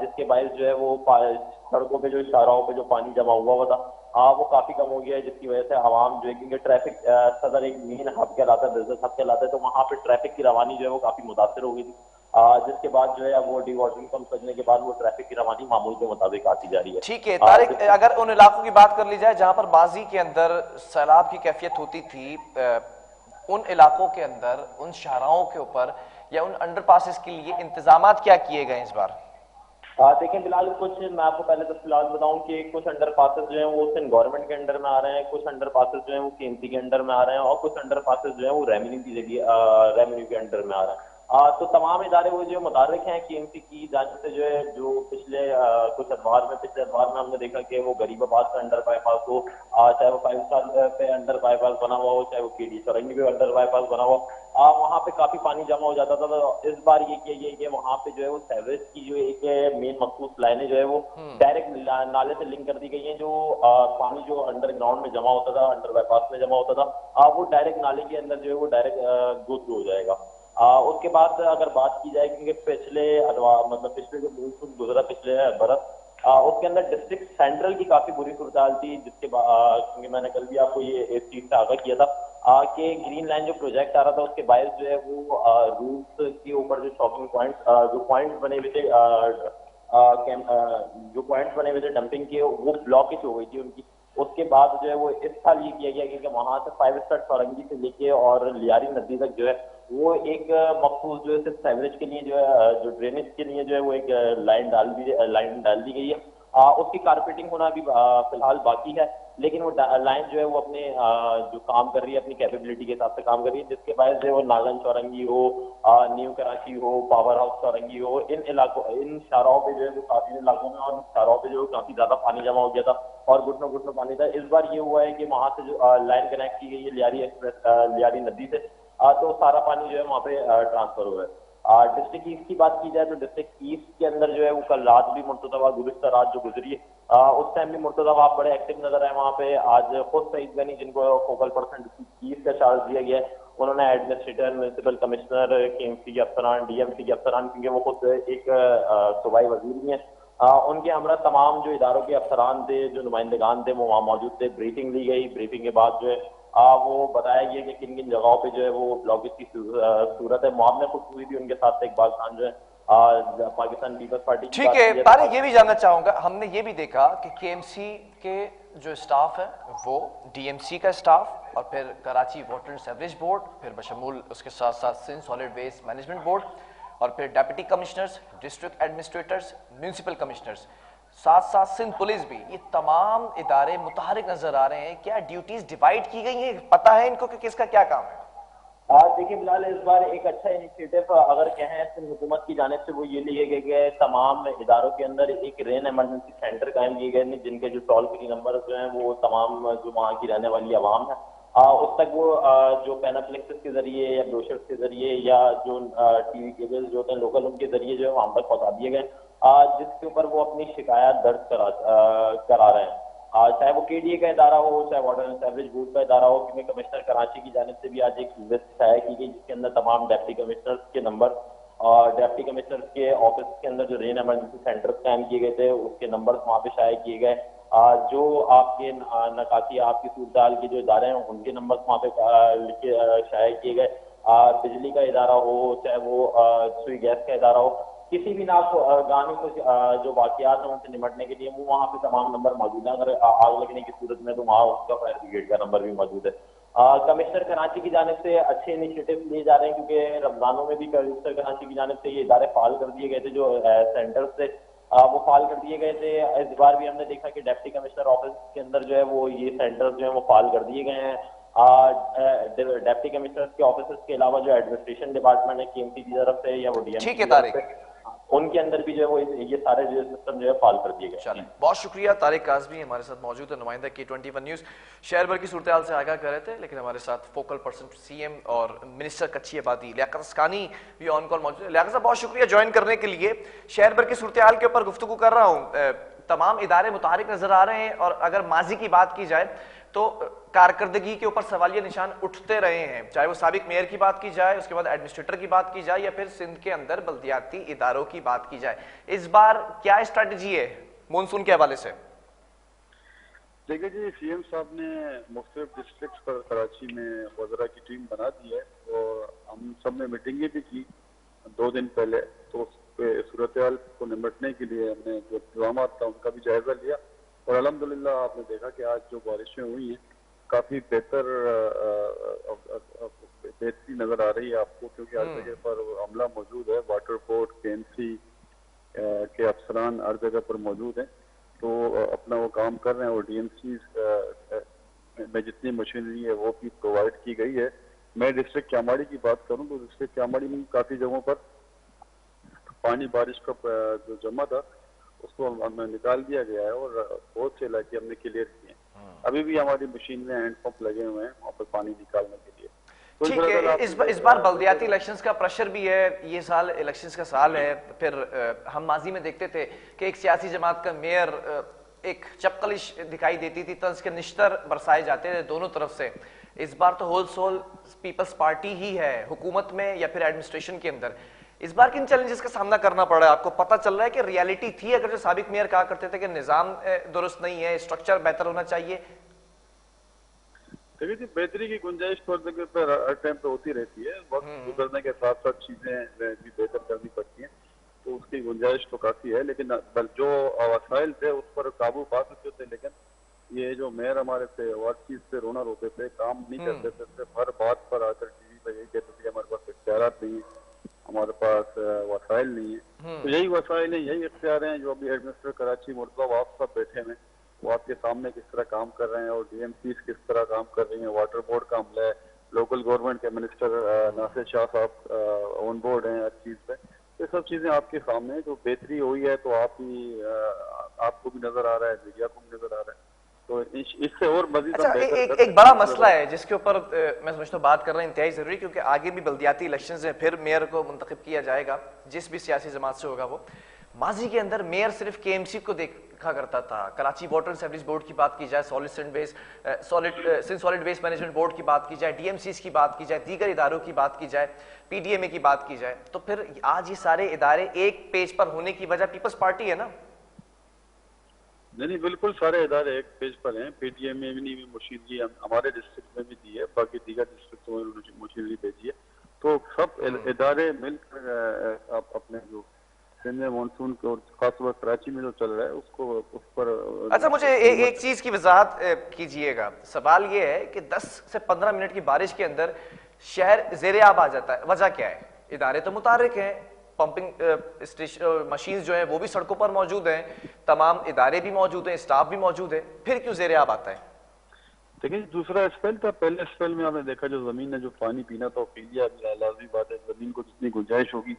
جس کے باعث جو ہے وہ سڑکوں پہ جو شاہراہوں پہ جو پانی جمع ہوا تھا وہ کافی کم ہو گیا ہے، جس کی وجہ سے عوام جو ہے کیونکہ ٹریفک صدر ایک مین ہب کہلاتا ہے، بزنس ہب کہلاتا ہے، تو وہاں پہ ٹریفک کی روانی جو ہے وہ کافی متاثر ہو گئی تھی، جس کے بعد جو ہے اب وہ ڈی واٹرنگ پمپ کرنے کے بعد وہ ٹریفک کی روانی معمول کے مطابق آتی جا رہی ہے۔ ٹھیک ہے طارق، اگر ان علاقوں کی بات کر لی جائے جہاں پر ماضی کے اندر سیلاب کی کیفیت ہوتی تھی، ان علاقوں کے اندر ان شاہراہوں کے اوپر یا ان انڈر پاسز کے لیے انتظامات کیا کیے گئے اس بار؟ دیکھیں فلحال کچھ میں آپ کو پہلے تفصیلات بتاؤں کہ کچھ انڈر پاسز جو ہیں وہ سندھ گورنمنٹ کے انڈر میں آ رہے ہیں، کچھ انڈر پاسز جو ہیں وہ KMC کے انڈر میں آ رہے ہیں، اور کچھ انڈر پاسز جو ہیں وہ ریونیو کے انڈر میں آ رہے ہیں۔ تو تمام ادارے وہ جو متحرک ہیں KMC کی جانب سے جو ہے، جو پچھلے کچھ ادوار میں ہم نے دیکھا کہ وہ غریب آباد کا انڈر بائی پاس ہو، چاہے وہ 5 اسٹار پہ انڈر بائی پاس بنا ہوا ہو، چاہے وہ KD سورنگی پہ انڈر بائی پاس بنا ہوا ہو، وہاں پہ کافی پانی جمع ہو جاتا تھا۔ تو اس بار یہ کیا گیا کہ وہاں پہ جو ہے وہ سیوریج کی جو ایک مین مخصوص لائنیں جو ہے وہ ڈائریکٹ نالے سے لنک کر دی گئی ہیں، جو پانی جو انڈر گراؤنڈ میں جمع ہوتا تھا، انڈر بائی پاس میں جمع ہوتا تھا، وہ ڈائریکٹ نالے کے اندر جو ہے وہ ڈائریکٹ گو تھرو ہو جائے گا۔ اس کے بعد اگر بات کی جائے کیونکہ پچھلے جو مونسون گزرا پچھلے برس، اس کے اندر ڈسٹرکٹ سینٹرل کی کافی بری صورتحال تھی، جس کے کیونکہ میں نے کل بھی آپ کو یہ اس چیز سے آگاہ کیا تھا کہ گرین لائن جو پروجیکٹ آ رہا تھا اس کے باعث جو ہے وہ روٹس کے اوپر جو شاپنگ پوائنٹس بنے ہوئے تھے، جو پوائنٹس بنے ہوئے تھے ڈمپنگ کے، وہ بلاکیج ہو گئی تھی ان کی۔ اس کے بعد جو ہے وہ اس سال یہ کیا گیا کہ وہاں سے 5 اسٹار سورنگی سے لے کے اور لیاری ندی تک جو ہے وہ ایک مخصوص جو ہے صرف سیوریج کے لیے جو ہے، جو ڈرینیج کے لیے جو ہے وہ ایک لائن ڈال دی گئی ہے۔ اس کی کارپیٹنگ ہونا ابھی فی الحال باقی ہے، لیکن وہ لائن جو ہے وہ اپنے جو کام کر رہی ہے اپنی کیپیبلٹی کے حساب سے کام کر رہی ہے، جس کے باعث جو ہے وہ ناگن چورنگی ہو، نیو کراچی ہو، پاور ہاؤس چورنگی ہو، ان شاہراہوں پہ جو ہے وہ کافی علاقوں میں اور شاہراہوں پہ جو ہے کافی زیادہ پانی جمع ہو گیا تھا اور گھٹنوں پانی تھا۔ اس بار یہ ہوا ہے کہ وہاں سے جو لائن کنیکٹ کی گئی ہے لیاری ندی سے، تو سارا پانی جو ہے وہاں پہ ٹرانسفر ہوا ہے۔ ڈسٹرکٹ ایسٹ کی بات کی جائے تو ڈسٹرکٹ ایسٹ کے اندر جو ہے وہ کل رات بھی مرتضیٰ گزشتہ رات جو گزری ہے، اس ٹائم بھی مرتضیٰ آپ بڑے ایکٹیو نظر آئے وہاں پہ۔ آج خود سعید غنی جن کو فوکل پرسن ایسٹ کا چارج دیا گیا ہے، انہوں نے ایڈمنسٹریٹر، میونسپل کمشنر، KMC کے افسران، DMC کے افسران، کیونکہ وہ خود ایک صوبائی وزیر بھی ہیں، ان کے ہمراہ تمام جو اداروں کے افسران تھے، جو نمائندگان تھے، وہ وہاں موجود تھے۔ بریفنگ لی گئی، بریفنگ کے بعد جو ہے وہ بتایا گیا کہ کن کن جگہوں پہ جو ہے وہ بلاکیج کی صورت ہے۔ معاملے خود ہوئی تھی ان کے ساتھ، اقبال خان جو ہے پاکستان پیپلز پارٹی کی۔ ٹھیک ہے طارق، یہ بھی جاننا چاہوں گا، ہم نے یہ بھی دیکھا کہ KMC کے جو اسٹاف ہے وہ DMC کا اسٹاف، اور پھر Karachi water and sewerage board, پھر بشمول اس کے ساتھ ساتھ Sindh solid waste management board, اور پھر deputy commissioners, district administrators, municipal commissioners, ساتھ ساتھ سندھ پولیس بھی، یہ تمام ادارے متحرک نظر آ رہے ہیں۔ کیا ڈیوٹیز ڈیوائڈ کی گئی ہیں؟ پتہ ہے ان کو کہ کس کا کیا کام ہے؟ دیکھیے فلحال اس بار ایک اچھا انیشیٹو اگر کہیں سندھ حکومت کی جانب سے وہ یہ لیے گئے کہ تمام اداروں کے اندر ایک رین ایمرجنسی سینٹر قائم کیے گئے، جن کے جو ٹول فری نمبر جو ہیں وہ تمام جو وہاں کی رہنے والی عوام ہے اس تک وہ جو پیناپلیکسز کے ذریعے یا بروشرز کے ذریعے یا جو TV کیبلز جو ہوتے ہیں لوکل، ان کے ذریعے جو ہے وہاں تک پہنچا دیے گئے، جس کے اوپر وہ اپنی شکایات درج کرا رہے ہیں۔ چاہے وہ KDA کا ادارہ ہو، چاہے واٹر اینڈ سیوریج بورڈ کا ادارہ ہو، کیونکہ کمشنر کراچی کی جانب سے بھی آج ایک لسٹ شائع کی گئی جس کے اندر تمام ڈپٹی کمشنرز کے نمبر اور ڈپٹی کمشنرز کے آفس کے اندر جو رین ایمرجنسی سینٹرز قائم کیے گئے تھے اس کے نمبرز وہاں پہ شائع کیے گئے۔ جو آپ کے نکاتی آپ کی صورتحال کے جو ادارے ہیں ان کے نمبرز وہاں پہ شائع کیے گئے۔ بجلی کا ادارہ ہو، چاہے وہ سوئی گیس کا ادارہ ہو، کسی بھی گانے کو جو واقعات ہیں ان سے نمٹنے کے لیے وہ وہاں پہ تمام نمبر موجود ہیں۔ اگر آگ لگنے کی صورت میں تو وہاں اس کا فائر بریگیڈ کا نمبر بھی موجود ہے۔ کمشنر کراچی کی جانب سے اچھے انیشیٹو لیے جا رہے ہیں، کیونکہ رمضانوں میں بھی کمشنر کراچی کی جانب سے یہ ادارے فعال کر دیے گئے تھے، جو سینٹرز تھے وہ فعال کر دیے گئے تھے۔ اس بار بھی ہم نے دیکھا کہ ڈپٹی کمشنر آفس کے اندر جو ہے وہ یہ سینٹرز جو ہیں وہ فعال کر دیے گئے ہیں۔ ڈپٹی کمشنر کے آفیسز کے علاوہ جو ایڈمنسٹریشن ڈپارٹمنٹ ہے KMC کی طرف سے یا وہ DMC ٹھیک ہے کی طرف طارق، سے، ان کے اندر بھی جو ہے وہ یہ سارے جو سسٹم جو ہے فعال کر دیے گئے۔ چلیں بہت شکریہ۔ طارق کاظمی ہمارے ساتھ موجود ہے، نمائندہ K21 نیوز، شہر بھر کی صورتحال سے آگاہ کر رہے تھے، لیکن ہمارے ساتھ فوکل پرسن CM اور منسٹر کچھی آبادی لیاقت اسکانی بھی آن کال موجود ہے۔ لیاقت صاحب بہت شکریہ جوائن کرنے کے لیے۔ شہر بھر کی صورتحال کے اوپر گفتگو کر رہا ہوں، تمام ادارے متحرک نظر آ رہے ہیں، اور اگر ماضی کی بات کی جائے تو کارکردگی کے اوپر سوالیہ نشان اٹھتے رہے ہیں، چاہے وہ سابق میئر کی بات کی جائے، اس کے بعد ایڈمنسٹریٹر کی بات کی جائے، یا پھر سندھ کے اندر بلدیاتی اداروں کی بات کی جائے. اس بار کیا اسٹریٹجی ہے مونسون کے حوالے سے؟ دیکھیں جی، سی ایم صاحب نے مختلف ڈسٹرکٹس پر کراچی میں وزراء کی ٹیم بنا دی ہے اور ہم سب نے میٹنگیں بھی کی 2 دن پہلے. تو اس پہ صورتحال کو نمٹنے کے لیے ہم نے جو اقدامات تھا ان کا بھی جائزہ لیا اور الحمدللہ آپ نے دیکھا کہ آج جو بارشیں ہوئی ہیں کافی بہتری نظر آ رہی ہے آپ کو، کیونکہ ہر جگہ پر عملہ موجود ہے، واٹر بورڈ کے ایم سی کے افسران ہر جگہ پر موجود ہیں، تو اپنا وہ کام کر رہے ہیں. اور ڈی ایم سی میں جتنی مشینری ہے وہ بھی پرووائڈ کی گئی ہے. میں ڈسٹرکٹ کیاماڑی کی بات کروں تو ڈسٹرکٹ کیاماڑی میں کافی جگہوں پر پانی بارش کا جو جمع تھا اس کو ہمیں نکال دیا گیا ہے اور بہت سے علاقے ہم نے کلیئر کیے ہیں. ابھی بھی ہماری مشین میں ہینڈ پمپ لگے ہوئے ہیں وہاں پر پانی نکالنے کے لیے. ٹھیک ہے، اس بار بلدیاتی الیکشنز کا پریشر بھی ہے، یہ سال الیکشنز کا سال ہے. پھر ہم ماضی میں دیکھتے تھے کہ ایک سیاسی جماعت کا میئر ایک چپقلش دکھائی دیتی تھی، طنز کے نشتر برسائے جاتے تھے دونوں طرف سے. اس بار تو ہول سول پیپلز پارٹی ہی ہے حکومت میں یا پھر ایڈمنسٹریشن کے اندر. اس بار کن چیلنجز کا سامنا کرنا پڑا ہے آپ کو؟ پتہ چل رہا ہے کہ ریالٹی تھی اگر جو سابق میئر کہا کرتے تھے کہ نظام درست نہیں ہے، اسٹرکچر بہتر ہونا چاہیے؟ دیکھیے جی، بہتری کی گنجائش تو ہر ٹائم پہ ہوتی رہتی ہے، وقت گزرنے کے ساتھ ساتھ چیزیں بھی بہتر کرنی پڑتی ہیں، تو اس کی گنجائش تو کافی ہے. لیکن جو وسائل تھے اس پر قابو پا سکتے تھے، لیکن یہ جو میئر ہمارے تھے ہر چیز سے رونا روتے تھے، کام نہیں کرتے تھے، صرف ہر بات پر آ کر ٹی وی پہ یہی کہتے تھے ہمارے پاس اختیارات نہیں ہیں، ہمارے پاس وسائل نہیں ہیں. تو یہی وسائل ہیں، یہی اختیار ہیں جو ابھی ایڈمنسٹریٹر کراچی مرتضی آپ سب بیٹھے ہیں، وہ آپ کے سامنے کس طرح کام کر رہے ہیں اور ڈی ایم سیز کس طرح کام کر رہی ہیں. واٹر بورڈ کا عملہ ہے، لوکل گورنمنٹ کے منسٹر ناصر شاہ صاحب آن بورڈ ہیں ہر چیز پہ. یہ سب چیزیں آپ کے سامنے جو بہتری ہوئی ہے تو آپ کو بھی نظر آ رہا ہے، میڈیا کو بھی نظر آ رہا ہے. تو اس سے اور مزید ایک بڑا مسئلہ ہے جس کے اوپر میں سمجھتا ہوں بات کرنا انتہائی ضروری، کیونکہ آگے بھی بلدیاتی الیکشنز ہیں، پھر میئر کو منتخب کیا جائے گا جس بھی سیاسی جماعت سے ہوگا وہ. ماضی کے اندر میئر صرف کے ایم سی کو دیکھا کرتا تھا. Karachi water and sewerage board کی بات کی جائے، Sindh solid waste management board کی بات کی جائے، ڈی ایم سیز کی بات کی جائے، دیگر اداروں کی بات کی جائے، پی ڈی ایم اے کی بات کی جائے، تو پھر آج یہ سارے ادارے ایک پیج پر ہونے کی وجہ پیپلز پارٹی ہے نا؟ نہیں، بالکل سارے ادارے ایک پیج پر ہیں. پی ڈی ایم اے نے مشینری ہمارے ڈسٹرکٹ میں بھی دی ہے، باقی دیگر ڈسٹرکٹ میں انہوں نے مشینری بھیجی ہے. تو سب ادارے مل کر اپنے جو سندھ میں مانسون کو خاص طور پر کراچی میں جو چل رہا ہے اس پر. اچھا، مجھے ایک چیز کی وضاحت کیجئے گا. سوال یہ ہے کہ 10 سے 15 منٹ کی بارش کے اندر شہر زیر آب آ جاتا ہے، وجہ کیا ہے؟ ادارے تو متحرک ہیں، پمپنگ مشینز جو ہیں وہ بھی سڑکوں پر موجود ہیں، تمام ادارے بھی موجود ہیں، اسٹاف بھی موجود ہے، پھر کیوں زیر آب آتا ہے؟ لیکن دوسرا اسپیل تھا، پہلے اسپیل میں آپ نے دیکھا جو زمین نے جو پانی پینا تھا وہ پی لیا. لازمی بات ہے زمین کو جتنی گنجائش ہوگی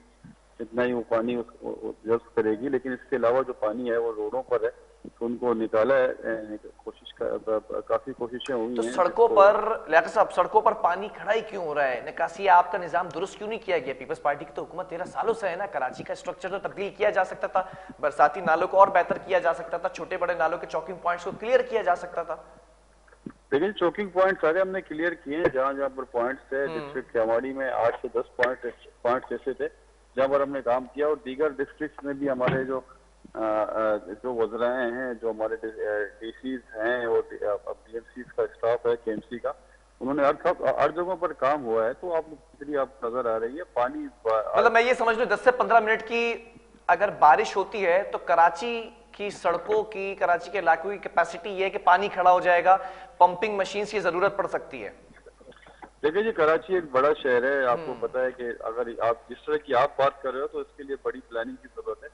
اتنا ہی وہ پانی جذب کرے گی. لیکن اس کے علاوہ جو پانی ہے وہ روڈوں پر ہے تو ان کو نکالا ہے، کافی کوششیں ہوئی ہیں. تو سڑکوں پر لیاقت صاحب، سڑکوں پر پانی کھڑا ہی کیوں ہو رہا ہے؟ نکاسی آپ کا نظام درست کیوں نہیں کیا گیا؟ پیپلز پارٹی کی تو حکومت 13 سالوں سے ہے نا. کراچی کا اسٹرکچر تو تبدیل کیا جا سکتا تھا، برساتی نالوں کو اور بہتر کیا جا سکتا تھا، چھوٹے بڑے نالوں کے چوکنگ پوائنٹس کو کلیئر کیا جا سکتا تھا. لیکن چوکنگ پوائنٹ سارے ہم نے کلیئر کیے ہیں. جہاں جہاں پر پوائنٹس تھے ڈسٹرکٹ کیاماڑی میں 8 سے 10 پوائنٹس ایسے تھے جہاں پر ہم نے کام کیا. اور دیگر ڈسٹرکٹس میں بھی ہمارے جو وزراء ہیں، جو ہمارے ڈی سیز ہیں اور ڈی ایم سیز کا اسٹاف ہے، کے ایم سی کا، انہوں نے ہر جگہوں پر کام ہوا ہے. تو آپ نظر آ رہی ہے پانی. مطلب میں یہ سمجھ لوں 10 سے 15 منٹ کی اگر بارش ہوتی ہے تو کراچی کی سڑکوں کی، کراچی کے علاقوں کی کیپیسٹی یہ ہے کہ پانی کھڑا ہو جائے گا، پمپنگ مشینز کی ضرورت پڑ سکتی ہے. دیکھیں جی، کراچی ایک بڑا شہر ہے، آپ کو پتا ہے کہ اگر آپ جس طرح کی آپ بات کر رہے ہو تو اس کے لیے بڑی پلاننگ کی ضرورت ہے.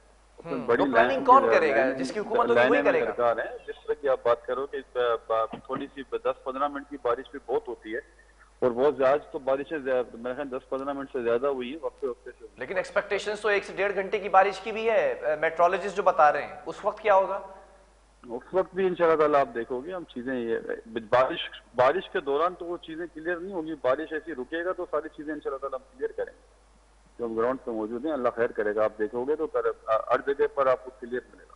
بڑی پلاننگ کون کرے گا؟ جس کی حکومت ہوگی وہی کرے گا. درکار ہے. جس طرح کی آپ بات کرو کہ تھوڑی سی 10-15 منٹ کی بارش بھی بہت ہوتی ہے اور بہت زیادہ تو بارشیں میرے خیال 10-15 منٹ سے زیادہ ہوئی ہیں وقفے سے. لیکن ایکسپیکٹیشنز تو 1 سے 1.5 گھنٹے کی بارش کی بھی ہے، میٹرولوجسٹ جو بتا رہے ہیں. اس وقت کیا ہوگا؟ اس وقت بھی انشاءاللہ تعالیٰ آپ دیکھو گے ہم چیزیں یہ بارش کے دوران تو وہ چیزیں کلیئر نہیں ہوگی. بارش ایسی رکے گا تو ساری چیزیں انشاءاللہ تعالیٰ ہم کلیئر کریں گے. جو ہم گراؤنڈ پہ موجود ہیں اللہ خیر کرے گا، آپ دیکھو گے تو ہر جگہ پر آپ کو کلیئر ملے گا.